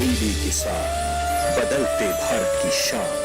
तब्दीली के साथ बदलते भारत की शान।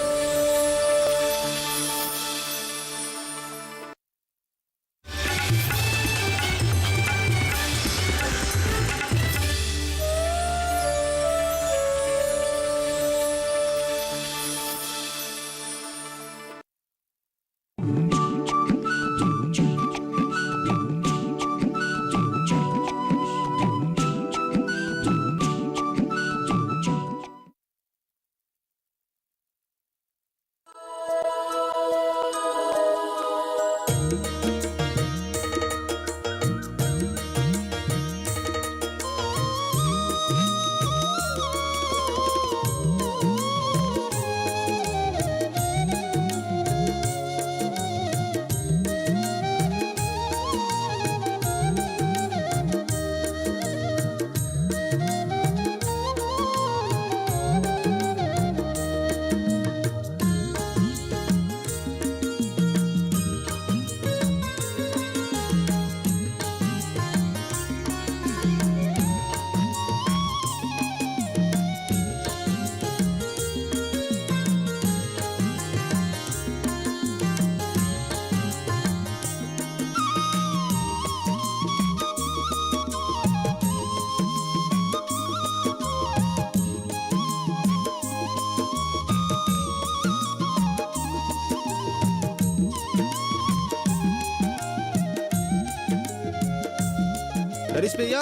हरीश भैया,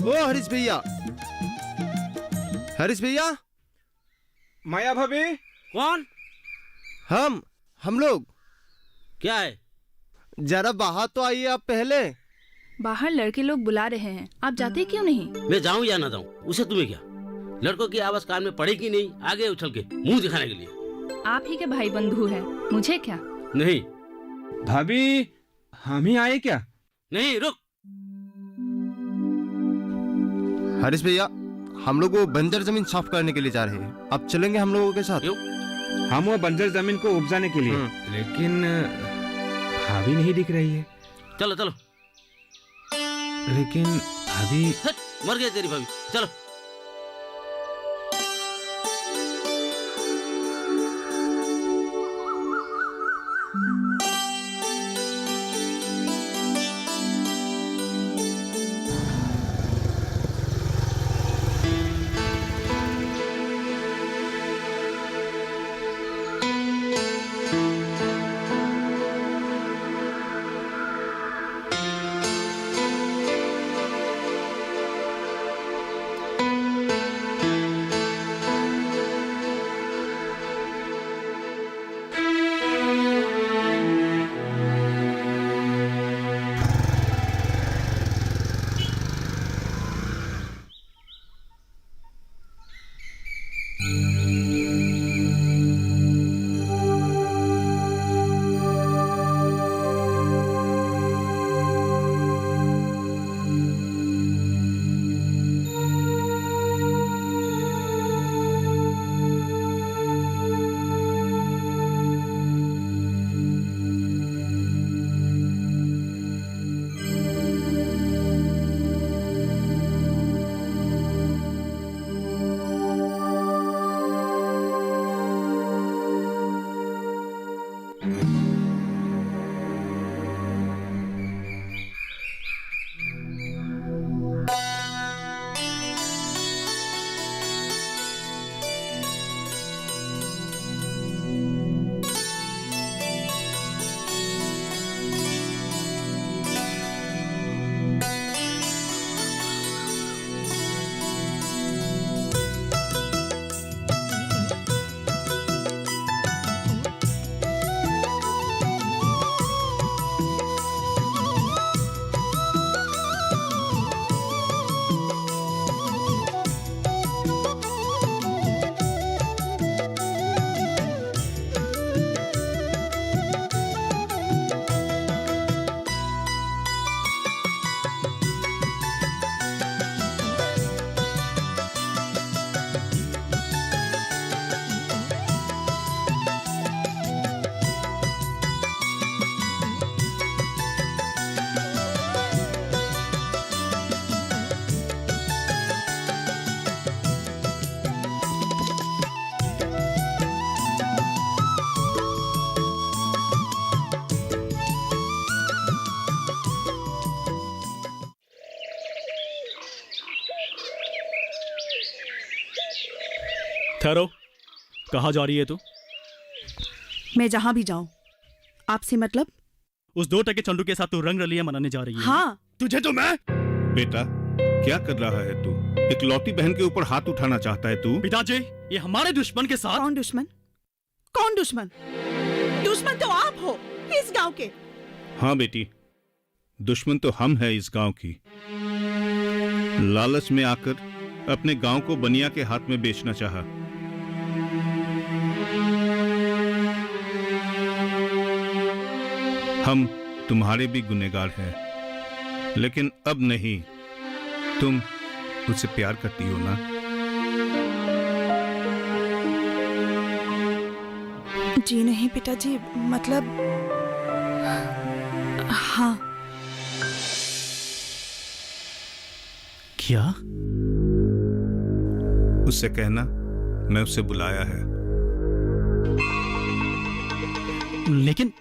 ओ हरीश भैया, हरीश भैया। माया भाभी। कौन? हम लोग। क्या है? जरा बाहर तो आइए आप पहले। बाहर लड़के लोग बुला रहे हैं, आप जाते क्यों नहीं? मैं जाऊं या ना जाऊं, उसे तुम्हें क्या? लड़कों की आवाज कान में पड़ेगी नहीं, आगे उछल के मुंह दिखाने के लिए। आप ही के भाई बंधु हैं, मुझे क्या? नहीं भाभी, हम ही आए क्या? नहीं, रुक। हरीश भैया, हम लोग वो बंजर जमीन साफ करने के लिए जा रहे हैं, आप चलेंगे हम लोगों के साथ? क्यों? हम वो बंजर जमीन को उपजाने के लिए। लेकिन भाभी नहीं दिख रही है। चलो चलो। लेकिन भाभी मर गई तेरी भाभी, चलो। ठहरो, कहाँ जा रही है तू? मैं जहां भी जाऊं, आपसे मतलब? उस 2 टके चंदू के साथ तू रंग रलियां मनाने जा रही है? हाँ। तुझे तो मैं। बेटा, क्या कर रहा है तू? इकलौती बहन के ऊपर हाथ उठाना चाहता है तू? पिताजी, ये हमारे दुश्मन के साथ। कौन दुश्मन? कौन दुश्मन? दुश्मन तो आप हो इस गांव के। हाँ बेटी, दुश्मन तो हम है इस गांव की। लालच में आकर अपने गांव को बनिया के हाथ में बेचना चाहा। हम तुम्हारे भी गुनहगार हैं, लेकिन अब नहीं। तुम मुझसे प्यार करती हो ना? जी नहीं पिताजी, मतलब हाँ। क्या? उससे कहना मैं उसे बुलाया है। लेकिन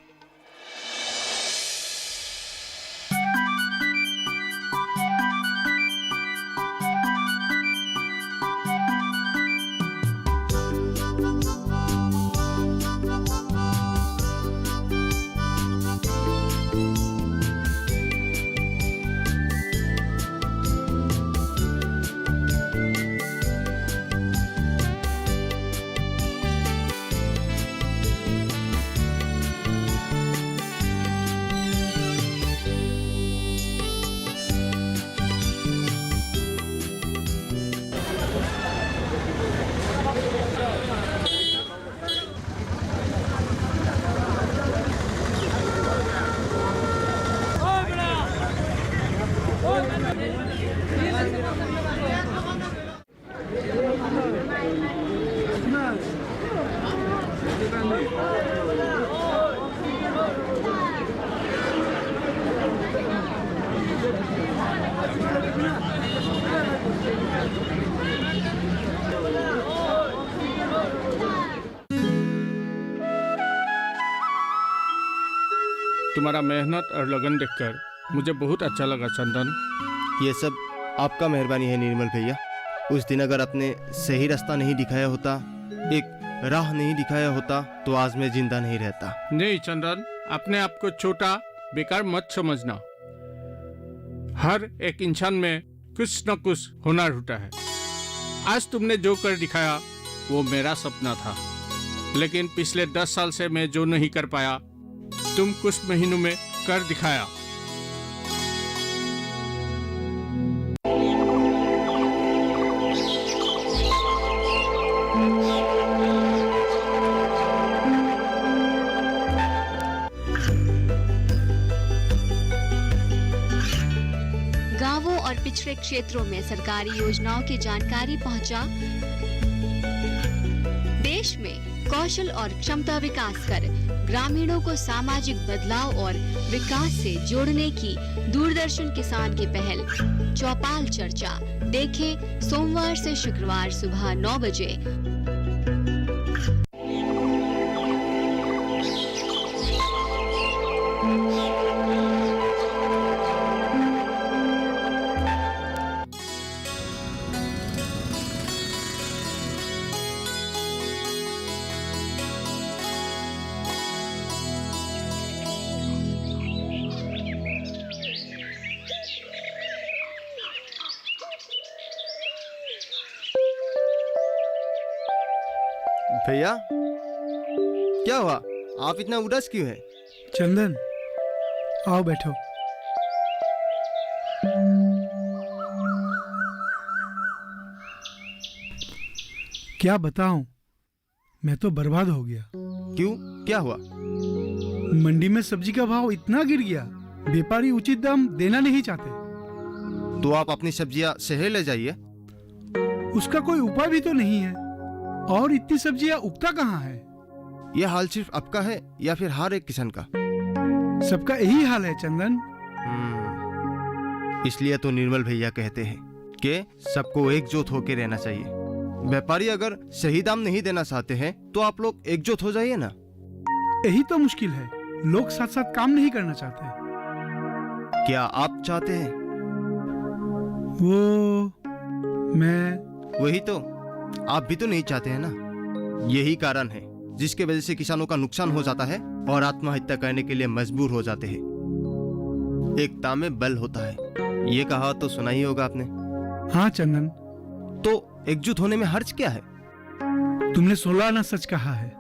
तुम्हारा मेहनत और लगन देखकर मुझे बहुत अच्छा लगा चंदन। ये सब आपका मेहरबानी है निर्मल भैया। उस दिन अगर आपने सही रास्ता नहीं दिखाया होता, एक राह नहीं दिखाया होता, तो आज मैं जिंदा नहीं रहता। नहीं चंदन, अपने आप को छोटा बेकार मत समझना। हर एक इंसान में कुछ न कुछ हुनर होता है। आज तुमने जो कर दिखाया वो मेरा सपना था, लेकिन पिछले 10 साल से मैं जो नहीं कर पाया तुम कुछ महीनों में कर दिखाया। गांवों और पिछड़े क्षेत्रों में सरकारी योजनाओं की जानकारी पहुंचा। देश में कौशल और क्षमता विकास कर ग्रामीणों को सामाजिक बदलाव और विकास से जोड़ने की दूरदर्शन किसान की पहल चौपाल चर्चा देखें सोमवार से शुक्रवार सुबह 9 बजे। भैया, क्या हुआ? आप इतना उदास क्यों हैं? चंदन, आओ बैठो। क्या बताऊं, मैं तो बर्बाद हो गया। क्यों? क्या हुआ? मंडी में सब्जी का भाव इतना गिर गया, व्यापारी उचित दाम देना नहीं चाहते। तो आप अपनी सब्जियां शहर ले जाइए। उसका कोई उपाय भी तो नहीं है, और इतनी सब्जियां उगता कहाँ है? यह हाल सिर्फ आपका है या फिर हर एक किसान का? सबका यही हाल है चंदन। इसलिए तो निर्मल भैया कहते हैं कि सबको एकजुट होकर रहना चाहिए। व्यापारी अगर सही दाम नहीं देना चाहते हैं तो आप लोग एकजुट हो जाइए ना। यही तो मुश्किल है, लोग साथ साथ काम नहीं करना चाहते। क्या आप चाहते हैं? वो मैं वही तो, आप भी तो नहीं चाहते हैं ना। यही कारण है जिसके वजह से किसानों का नुकसान हो जाता है और आत्महत्या करने के लिए मजबूर हो जाते हैं। एकता में बल होता है, ये कहा तो सुना ही होगा आपने। हाँ चंदन, तो एकजुट होने में हर्ज क्या है? तुमने 16 आना सच कहा है।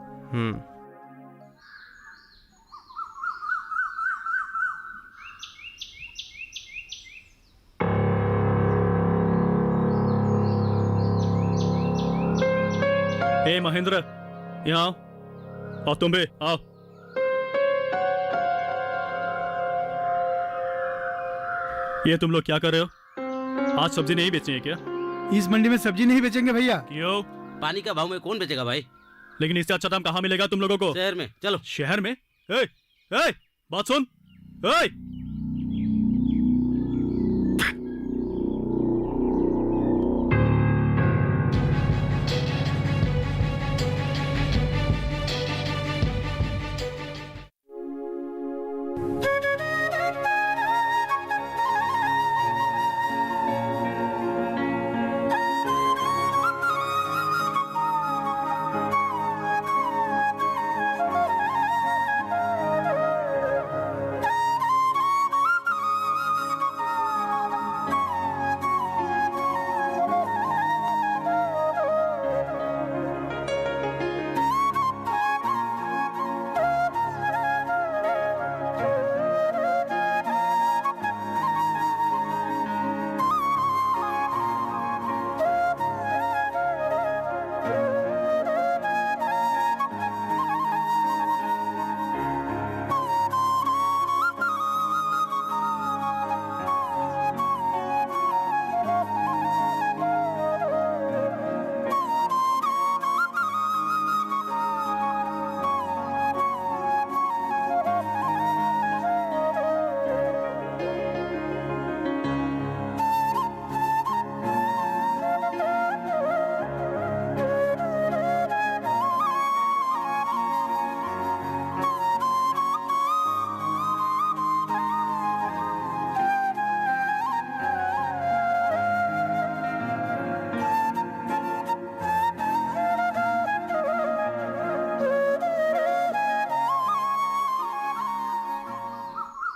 ए महेंद्र, यहाँ आओ। और तुम भी आओ। ये तुम लोग क्या कर रहे हो? आज सब्जी नहीं बेचनी है क्या? इस मंडी में सब्जी नहीं बेचेंगे भैया। क्यों? पानी का भाव में कौन बेचेगा भाई? लेकिन इससे अच्छा दाम कहाँ मिलेगा तुम लोगों को? शहर में। चलो। शहर में? ए, बात सुन।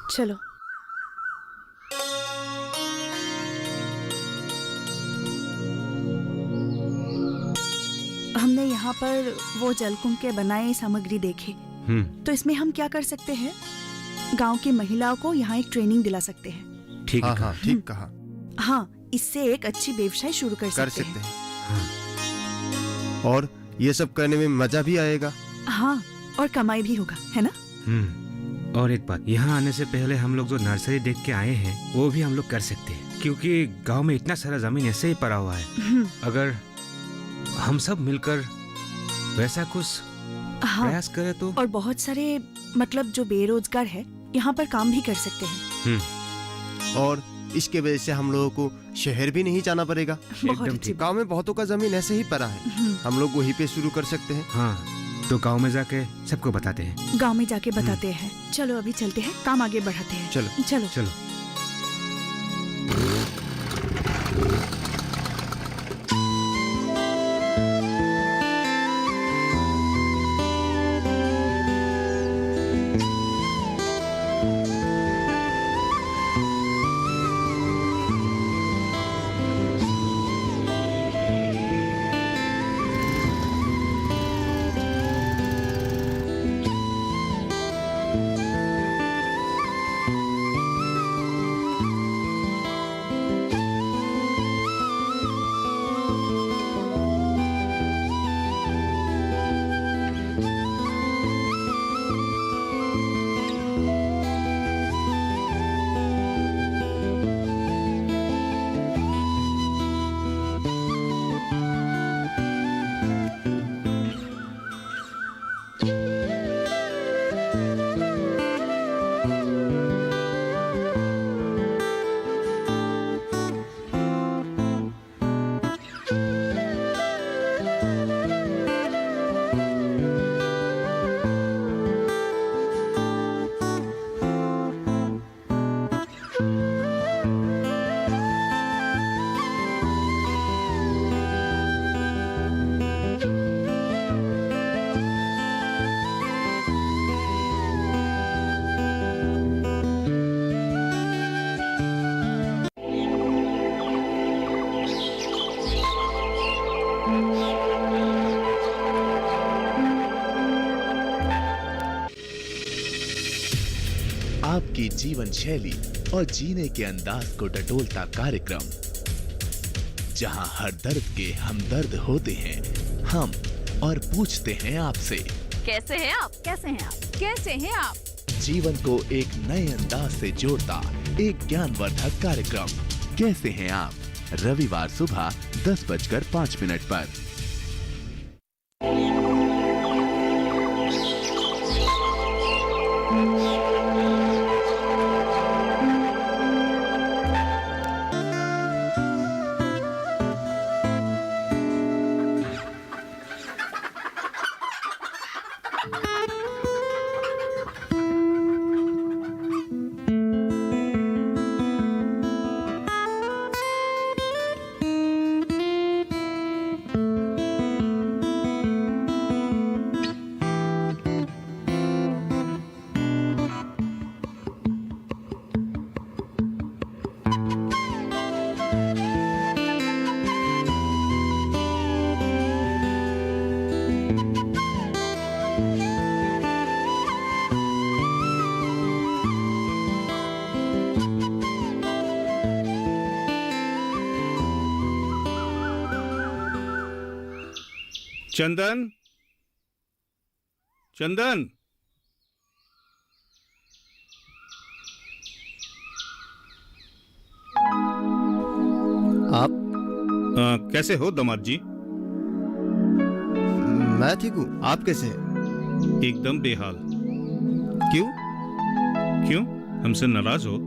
चलो। हमने यहाँ पर वो जलकुंभ के बनाए सामग्री देखी, तो इसमें हम क्या कर सकते हैं? गांव की महिलाओं को यहाँ एक ट्रेनिंग दिला सकते हैं। ठीक है। हाँ, ठीक कहा। हाँ, इससे एक अच्छी व्यवसाय शुरू कर सकते हैं। हाँ। और ये सब करने में मजा भी आएगा। हाँ, और कमाई भी होगा, है ना? और एक बात, यहाँ आने से पहले हम लोग जो नर्सरी देख के आए हैं वो भी हम लोग कर सकते हैं, क्योंकि गांव में इतना सारा जमीन ऐसे ही पड़ा हुआ है। अगर हम सब मिलकर वैसा कुछ प्रयास करें तो। और बहुत सारे मतलब जो बेरोजगार है यहाँ पर काम भी कर सकते हैं। और इसके वजह से हम लोगों को शहर भी नहीं जाना पड़ेगा। बहुत अच्छी। गांव में बहुतों का जमीन ऐसे ही पड़ा है, हम लोग वहीं पे शुरू कर सकते हैं। हाँ, तो गांव में जाके सबको बताते हैं। गांव में जाके बताते हैं। चलो अभी चलते हैं, काम आगे बढ़ाते हैं। चलो चलो चलो। उनकी जीवन शैली और जीने के अंदाज को टटोलता कार्यक्रम, जहां हर दर्द के हमदर्द होते हैं हम और पूछते हैं आपसे, कैसे हैं आप? कैसे हैं आप? कैसे हैं आप? जीवन को एक नए अंदाज से जोड़ता एक ज्ञानवर्धक कार्यक्रम, कैसे हैं आप? रविवार सुबह 10:05 पर। चंदन, चंदन, आप कैसे हो दामाद जी? मैं ठीक हूँ, आप कैसे हैं? एकदम बेहाल। क्यों? क्यों? हमसे नाराज हो?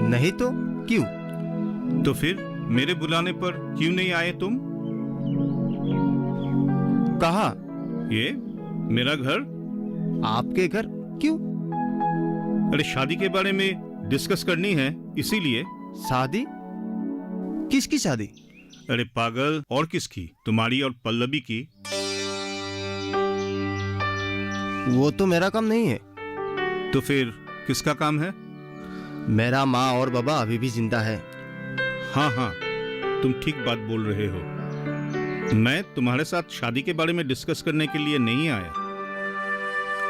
नहीं तो क्यों? तो फिर मेरे बुलाने पर क्यों नहीं आए तुम? कहाँ? ये मेरा घर। आपके घर? क्यों? अरे शादी के बारे में डिस्कस करनी है, इसीलिए। शादी? किसकी शादी? अरे पागल, और किसकी? तुम्हारी और पल्लवी की। वो तो मेरा काम नहीं है। तो फिर किसका काम है? मेरा माँ और बाबा अभी भी जिंदा है। हाँ हाँ, तुम ठीक बात बोल रहे हो। मैं तुम्हारे साथ शादी के बारे में डिस्कस करने के लिए नहीं आया।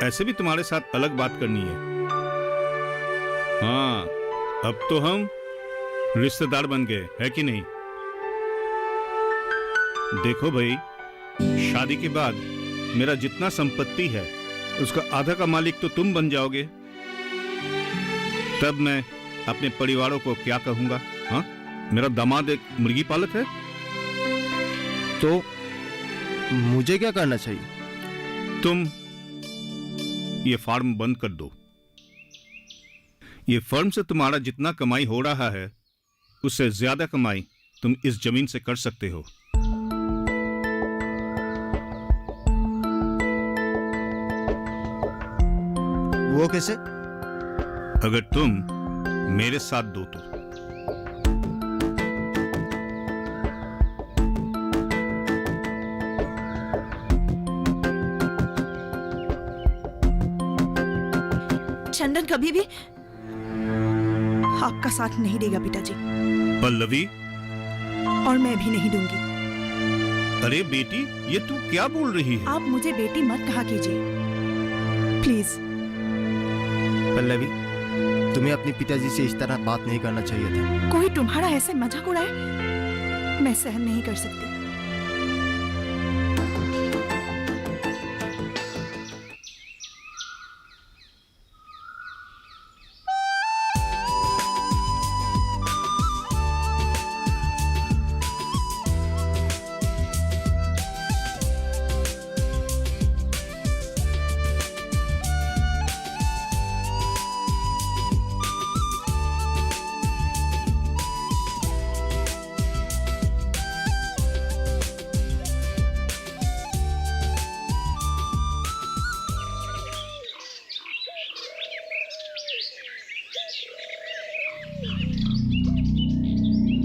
ऐसे भी तुम्हारे साथ अलग बात करनी है। हाँ, अब तो हम रिश्तेदार बन गए, है कि नहीं? देखो भाई, शादी के बाद मेरा जितना संपत्ति है उसका आधा का मालिक तो तुम बन जाओगे। तब मैं अपने परिवारों को क्या कहूंगा? हाँ, मेरा दामाद एक मुर्गी पालक है। तो मुझे क्या करना चाहिए? तुम ये फार्म बंद कर दो। ये फर्म से तुम्हारा जितना कमाई हो रहा है उससे ज्यादा कमाई तुम इस जमीन से कर सकते हो। वो कैसे? अगर तुम मेरे साथ दो तो। चंदन कभी भी आपका साथ नहीं देगा पिताजी। पल्लवी, और मैं भी नहीं दूंगी। अरे बेटी, ये तू क्या बोल रही है? आप मुझे बेटी मत कहा कीजिए प्लीज। पल्लवी, तुम्हें अपने पिताजी से इस तरह बात नहीं करना चाहिए था। कोई तुम्हारा ऐसे मजाक उड़ाए, मैं सहन नहीं कर सकती।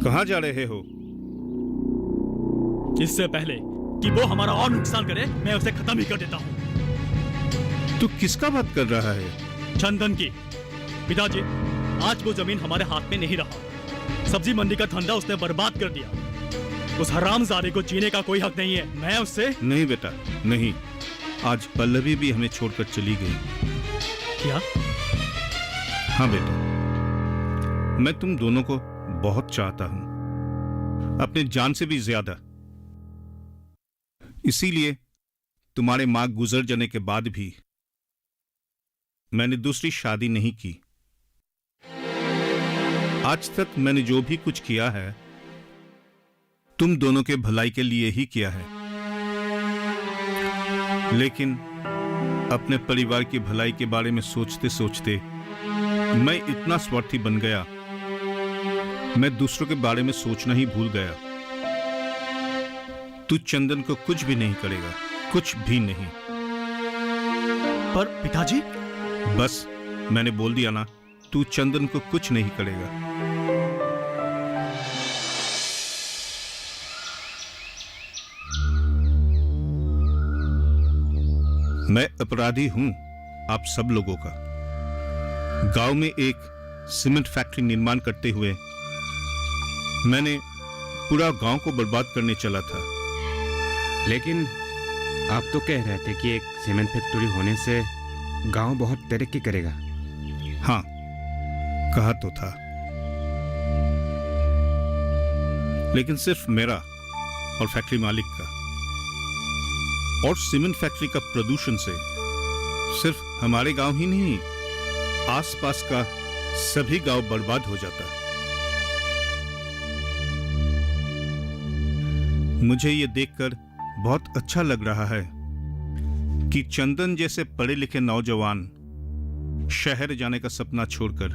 कहाँ जा रहे हो? इससे पहले कि वो हमारा और नुकसान करे, मैं उसे खत्म ही कर देता हूँ। तू किसका बात कर रहा है? चंदन की। पिताजी, आज वो जमीन हमारे हाथ में नहीं रहा। सब्जी मंडी का धंधा उसने बर्बाद कर दिया। उस हरामजादे को जीने का कोई हक नहीं है। मैं उससे नहीं बेटा, नहीं। आज पल्लवी भी हमें छोड़कर चली गई। क्या? हाँ बेटा, मैं तुम दोनों को बहुत चाहता हूं, अपने जान से भी ज्यादा। इसीलिए तुम्हारे मां गुजर जाने के बाद भी मैंने दूसरी शादी नहीं की। आज तक मैंने जो भी कुछ किया है तुम दोनों के भलाई के लिए ही किया है, लेकिन अपने परिवार की भलाई के बारे में सोचते सोचते मैं इतना स्वार्थी बन गया, मैं दूसरों के बारे में सोचना ही भूल गया। तू चंदन को कुछ भी नहीं करेगा, कुछ भी नहीं। पर पिताजी, बस मैंने बोल दिया ना, तू चंदन को कुछ नहीं करेगा। मैं अपराधी हूं आप सब लोगों का। गांव में एक सीमेंट फैक्ट्री निर्माण करते हुए मैंने पूरा गांव को बर्बाद करने चला था। लेकिन आप तो कह रहे थे कि एक सीमेंट फैक्ट्री होने से गांव बहुत तरक्की करेगा। हाँ, कहा तो था, लेकिन सिर्फ मेरा और फैक्ट्री मालिक का। और सीमेंट फैक्ट्री का प्रदूषण से सिर्फ हमारे गांव ही नहीं, आसपास का सभी गांव बर्बाद हो जाता। मुझे ये देखकर बहुत अच्छा लग रहा है कि चंदन जैसे पढ़े लिखे नौजवान शहर जाने का सपना छोड़कर,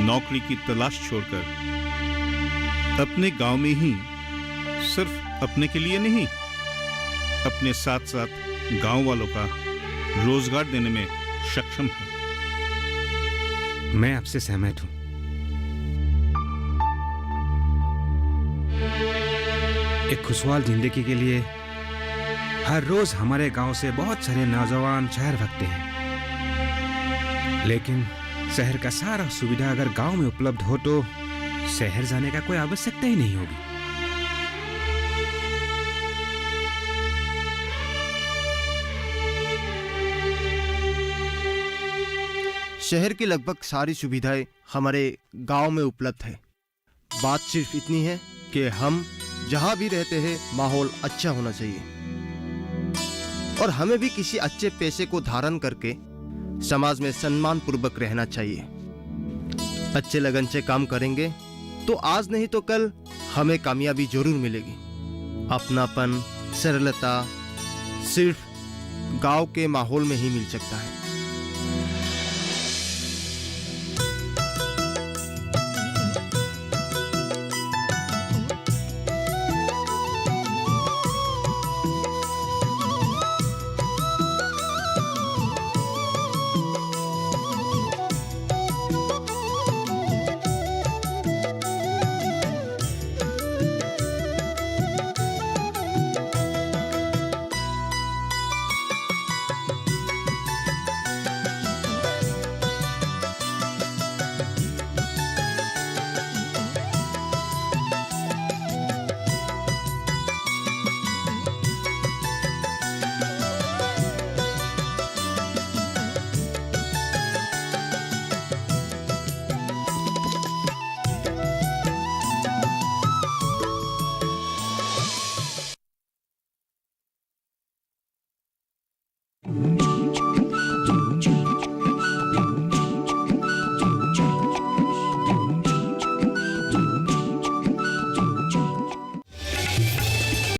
नौकरी की तलाश छोड़कर अपने गांव में ही सिर्फ अपने के लिए नहीं, अपने साथ साथ गांव वालों का रोजगार देने में सक्षम है। मैं आपसे सहमत हूं। एक खुशहाल जिंदगी के लिए हर रोज हमारे गांव से बहुत सारे नौजवान शहर भागते हैं, लेकिन शहर का सारा सुविधा अगर गांव में उपलब्ध हो तो शहर जाने का कोई आवश्यकता ही नहीं होगी। शहर की लगभग सारी सुविधाएं हमारे गांव में उपलब्ध है। बात सिर्फ इतनी है कि हम जहां भी रहते हैं माहौल अच्छा होना चाहिए, और हमें भी किसी अच्छे पेशे को धारण करके समाज में सम्मान पूर्वक रहना चाहिए। अच्छे लगन से काम करेंगे तो आज नहीं तो कल हमें कामयाबी जरूर मिलेगी। अपनापन, सरलता सिर्फ गांव के माहौल में ही मिल सकता है।